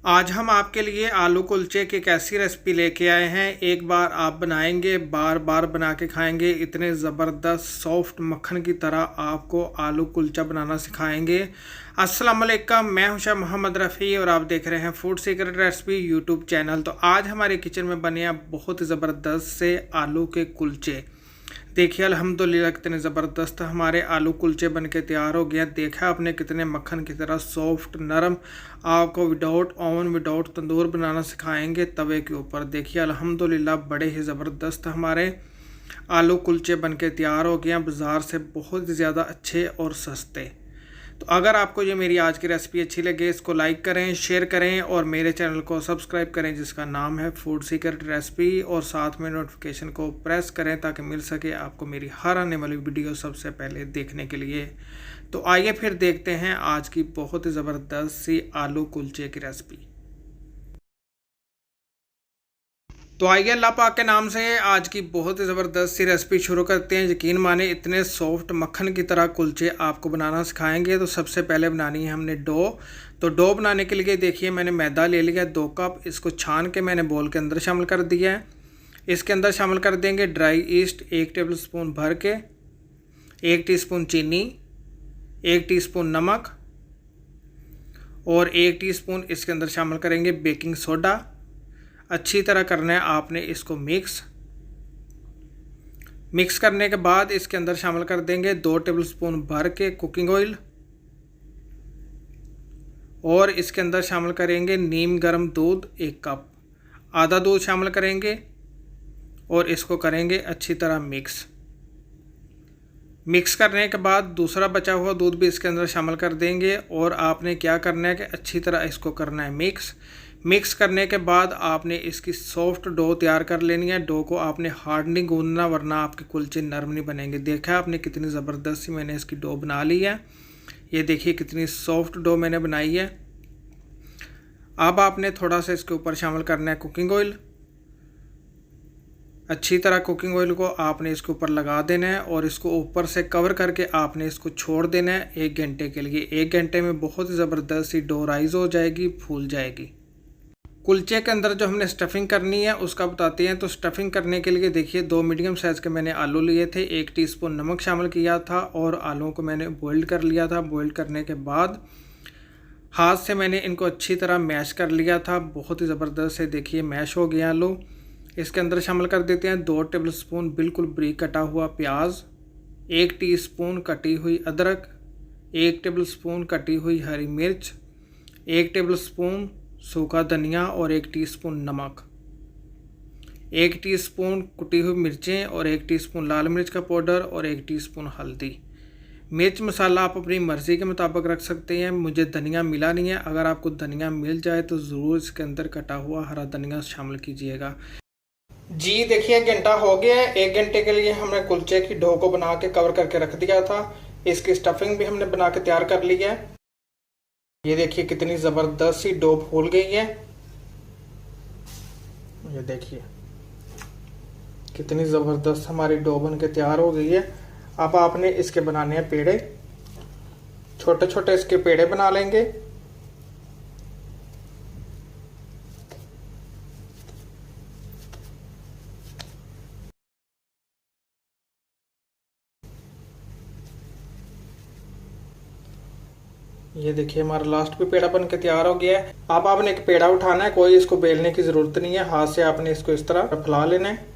आज हम आपके लिए आलू कुलचे की एक ऐसी रेसिपी लेके आए हैं। एक बार आप बनाएंगे बार बार बना के खाएंगे। इतने ज़बरदस्त सॉफ्ट मक्खन की तरह आपको आलू कुलचा बनाना सिखाएंगे। अस्सलाम वालेकुम, मैं हूं शाह मोहम्मद रफ़ी और आप देख रहे हैं food secret recipe YouTube channel. तो आज हमारे किचन में बने हैं बहुत ही ज़बरदस्त से आलू के कुलचे। देखिए अल्हम्दुलिल्लाह कितने ज़बरदस्त हमारे आलू कुलचे बन के तैयार हो गया। देखा आपने कितने मक्खन की तरह सॉफ्ट नरम। आपको विदाउट ओवन विदाउट तंदूर बनाना सिखाएंगे तवे के ऊपर। देखिए अल्हम्दुलिल्लाह बड़े ही ज़बरदस्त हमारे आलू कुलचे बन के तैयार हो गए हैं, बाज़ार से बहुत ही ज़्यादा अच्छे और सस्ते। तो अगर आपको ये मेरी आज की रेसिपी अच्छी लगे इसको लाइक करें, शेयर करें और मेरे चैनल को सब्सक्राइब करें जिसका नाम है फूड सीक्रेट रेसिपी, और साथ में नोटिफिकेशन को प्रेस करें ताकि मिल सके आपको मेरी हर आने वाली वीडियो सबसे पहले देखने के लिए। तो आइए फिर देखते हैं आज की बहुत ही ज़बरदस्त सी आलू कुलचे की रेसिपी। तो आइए अल्लाह पाक के नाम से आज की बहुत ही ज़बरदस्त सी रेसिपी शुरू करते हैं। यकीन माने इतने सॉफ्ट मक्खन की तरह कुलचे आपको बनाना सिखाएंगे। तो सबसे पहले बनानी है हमने डो। तो डो बनाने के लिए देखिए मैंने मैदा ले लिया 2 कप। इसको छान के मैंने बोल के अंदर शामिल कर दिया है। इसके अंदर शामिल कर देंगे ड्राई ईस्ट 1 टेबल स्पून भर के, 1 टीस्पून चीनी, 1 टीस्पून नमक और 1 टीस्पून इसके अंदर शामिल करेंगे बेकिंग सोडा। अच्छी तरह करना है आपने इसको मिक्स करने के बाद इसके अंदर शामिल कर देंगे 2 टेबलस्पून भर के कुकिंग ऑयल और इसके अंदर शामिल करेंगे नीम गर्म दूध 1 कप। आधा दूध शामिल करेंगे और इसको करेंगे अच्छी तरह मिक्स करने के बाद दूसरा बचा हुआ दूध भी इसके अंदर शामिल कर देंगे। और आपने क्या करना है कि अच्छी तरह इसको करना है मिक्स करने के बाद आपने इसकी सॉफ्ट डो तैयार कर लेनी है। डो को आपने हार्ड नहीं गूंदना वरना आपके कुलचे नरम नहीं बनेंगे। देखा आपने कितनी ज़बरदस्त सी मैंने इसकी डो बना ली है। ये देखिए कितनी सॉफ्ट डो मैंने बनाई है। अब आपने थोड़ा सा इसके ऊपर शामिल करना है कुकिंग ऑयल। अच्छी तरह कुकिंग ऑयल को आपने इसके ऊपर लगा देना है और इसको ऊपर से कवर करके आपने इसको छोड़ देना है 1 घंटे के लिए। 1 घंटे में बहुत ही ज़बरदस्त सी डो राइज हो जाएगी, फूल जाएगी। कुलचे के अंदर जो हमने स्टफिंग करनी है उसका बताते हैं। तो स्टफिंग करने के लिए देखिए 2 मीडियम साइज़ के मैंने आलू लिए थे, 1 टीस्पून नमक शामिल किया था और आलूओं को मैंने बॉइल्ड कर लिया था। बॉइल्ड करने के बाद हाथ से मैंने इनको अच्छी तरह मैश कर लिया था। बहुत ही ज़बरदस्त से देखिए मैश हो गया आलू। इसके अंदर शामिल कर देते हैं 2 टेबलस्पून बिल्कुल बारीक कटा हुआ प्याज, 1 टीस्पून कटी हुई अदरक, 1 टेबलस्पून कटी हुई हरी मिर्च, 1 टेबलस्पून सूखा धनिया और 1 टीस्पून नमक, 1 टीस्पून कुटी हुई मिर्चें और 1 टीस्पून लाल मिर्च का पाउडर और 1 टीस्पून हल्दी। मिर्च मसाला आप अपनी मर्ज़ी के मुताबिक रख सकते हैं। मुझे धनिया मिला नहीं है, अगर आपको धनिया मिल जाए तो ज़रूर इसके अंदर कटा हुआ हरा धनिया शामिल कीजिएगा। जी देखिए 1 घंटा हो गया है। 1 घंटे के लिए हमने कुलचे की डो को बना के कवर करके रख दिया था। इसकी स्टफिंग भी हमने बना के तैयार कर ली है। ये देखिए कितनी ज़बरदस्त सी डो फूल गई है। ये देखिए कितनी ज़बरदस्त हमारी डो बन के तैयार हो गई है। अब आपने इसके बनाने हैं पेड़े। छोटे छोटे इसके पेड़े बना लेंगे। ये देखिए हमारा लास्ट भी पेड़ा बन के तैयार हो गया है। अब आपने एक पेड़ा उठाना है, कोई इसको बेलने की जरूरत नहीं है। हाथ से आपने इसको इस तरह फैला लेना है।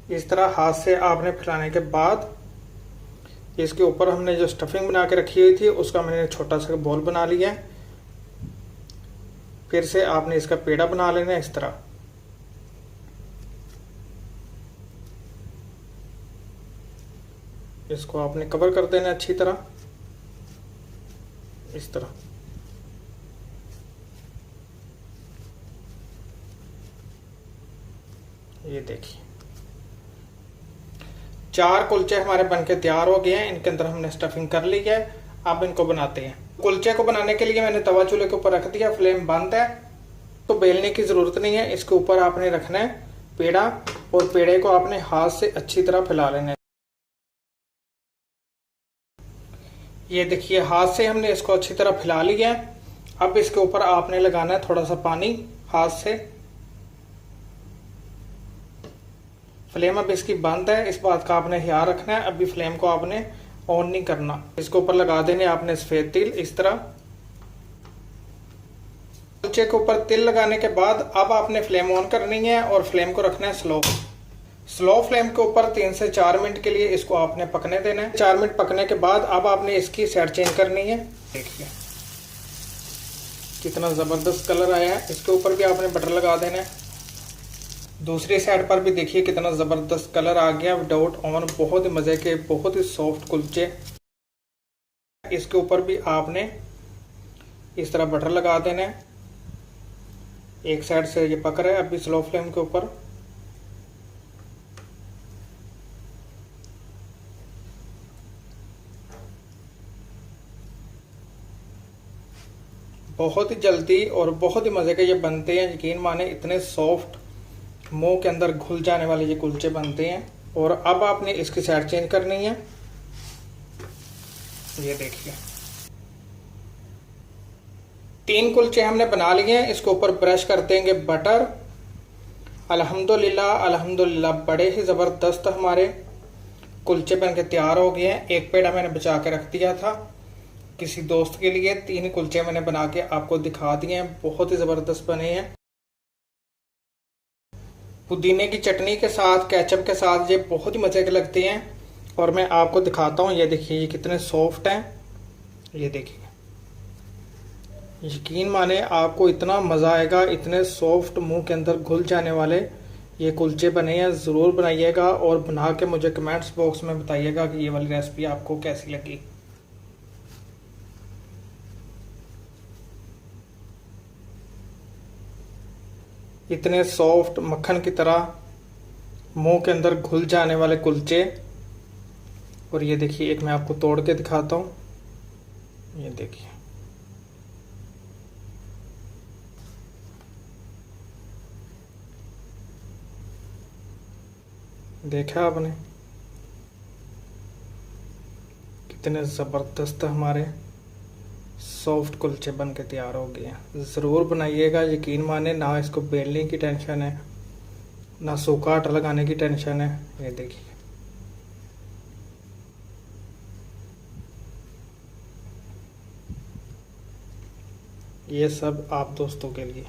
इस तरह हाथ से आपने फैलाने के बाद इसके ऊपर हमने जो स्टफिंग बना के रखी हुई थी उसका मैंने छोटा सा बॉल बना लिया है। फिर से आपने इसका पेड़ा बना लेना है इस तरह। इसको आपने कवर कर देना अच्छी तरह इस तरह। ये देखिए 4 कुलचे हमारे बनके तैयार हो गए हैं। इनके अंदर हमने स्टफिंग कर ली है। अब इनको बनाते हैं। कुलचे को बनाने के लिए मैंने तवा चूल्हे के ऊपर रख दिया, फ्लेम बंद है। तो बेलने की जरूरत नहीं है। इसके ऊपर आपने रखना है पेड़ा और पेड़े को आपने हाथ से अच्छी तरह फैला लेना है। ये देखिए हाथ से हमने इसको अच्छी तरह फैला लिया है। अब इसके ऊपर आपने लगाना है थोड़ा सा पानी हाथ से। फ्लेम अब इसकी बंद है, इस बात का आपने ख्याल रखना है। अभी फ्लेम को आपने ऑन नहीं करना। इसके ऊपर लगा देने आपने सफेद तिल इस तरह। कुलचे के ऊपर तिल लगाने के बाद अब आपने फ्लेम ऑन करनी है और फ्लेम को रखना है स्लो फ्लेम के ऊपर 3 से 4 मिनट के लिए इसको आपने पकने देना है। 4 मिनट पकने के बाद अब आपने इसकी साइड चेंज करनी है। देखिए कितना जबरदस्त कलर आया है। इसके ऊपर भी आपने बटर लगा देना है। दूसरी साइड पर भी देखिए कितना जबरदस्त कलर आ गया विदाउट ओवन। बहुत ही मजे के, बहुत ही सॉफ्ट कुलचे। इसके ऊपर भी आपने इस तरह बटर लगा देना है। एक साइड से ये पक रहा है अभी स्लो फ्लेम के ऊपर। बहुत ही जल्दी और बहुत ही मजे के ये बनते हैं। यकीन माने इतने सॉफ्ट, मुंह के अंदर घुल जाने वाले ये कुलचे बनते हैं। और अब आपने इसकी साइड चेंज करनी है। ये देखिए 3 कुलचे हमने बना लिए हैं। इसके ऊपर ब्रश कर देंगे बटर। अल्हम्दुलिल्लाह अल्हम्दुलिल्लाह बड़े ही ज़बरदस्त हमारे कुलचे बन के तैयार हो गए हैं। एक पेड़ा मैंने बचा के रख दिया था किसी दोस्त के लिए। 3 कुलचे मैंने बना के आपको दिखा दिए हैं। बहुत ही ज़बरदस्त बने हैं। पुदीने की चटनी के साथ, केचप के साथ ये बहुत ही मज़े के लगते हैं। और मैं आपको दिखाता हूँ। ये देखिए ये कितने सॉफ्ट हैं। ये देखिए यकीन माने आपको इतना मज़ा आएगा। इतने सॉफ्ट, मुंह के अंदर घुल जाने वाले ये कुलचे बने हैं। ज़रूर बनाइएगा और बना के मुझे कमेंट्स बॉक्स में बताइएगा कि ये वाली रेसिपी आपको कैसी लगी। इतने सॉफ्ट, मक्खन की तरह मुंह के अंदर घुल जाने वाले कुलचे। और ये देखिए एक मैं आपको तोड़ के दिखाता हूँ। ये देखिए देखा आपने कितने ज़बरदस्त हमारे सॉफ्ट कुलचे बन के तैयार हो गए हैं। ज़रूर बनाइएगा। यकीन माने ना इसको बेलने की टेंशन है, ना सूखा आटा लगाने की टेंशन है। ये देखिए ये सब आप दोस्तों के लिए।